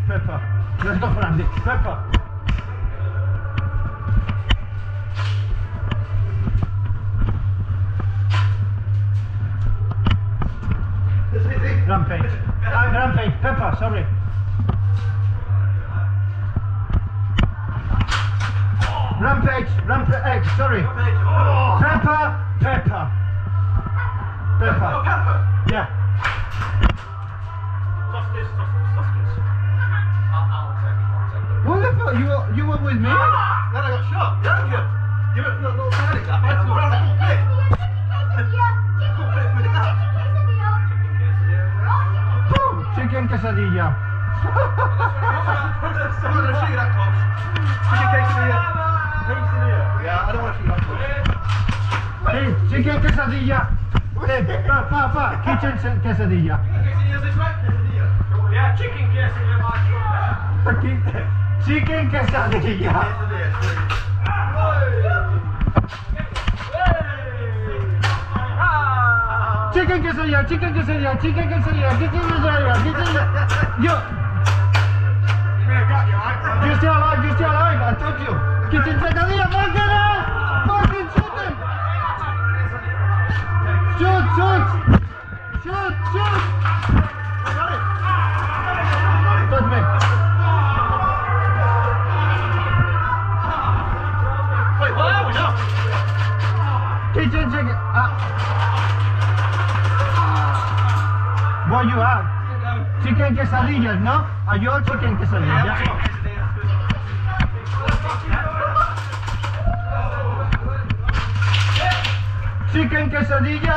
Pepper. Let's go for Andy. Pepper. Rampage. Rampage. Pepper, sorry. Rampage. Rampage. Sorry. Pepper. Pepper. Pepper. Oh, pepper. Yeah. Sausages. I'll take it. What the fuck? You were with me? Then I got shot, didn't you? You went for that little tiny gap. I had to go around that big. Couldn't fit through the gap. Boom! Chicken quesadilla. I'm not going to shoot you that close. Chicken quesadilla. Yeah, I don't want to shoot that close. Hey, chicken quesadilla. Hey, pa. Kitchen quesadilla. Quesadilla this way? Yeah, chicken quesadilla. Chicken quesadilla. Chicken quesadilla, chicken quesadilla, chicken quesadilla, chicken quesadilla. You still alive, I told you. Kitchen quesadilla, fuck it up! Fucking shoot him! Shoot! Touch me. Wait, what are we now? Kitchen chicken. What you have? Chicken quesadillas, no? Are you all chicken quesadillas? Chicken quesadilla,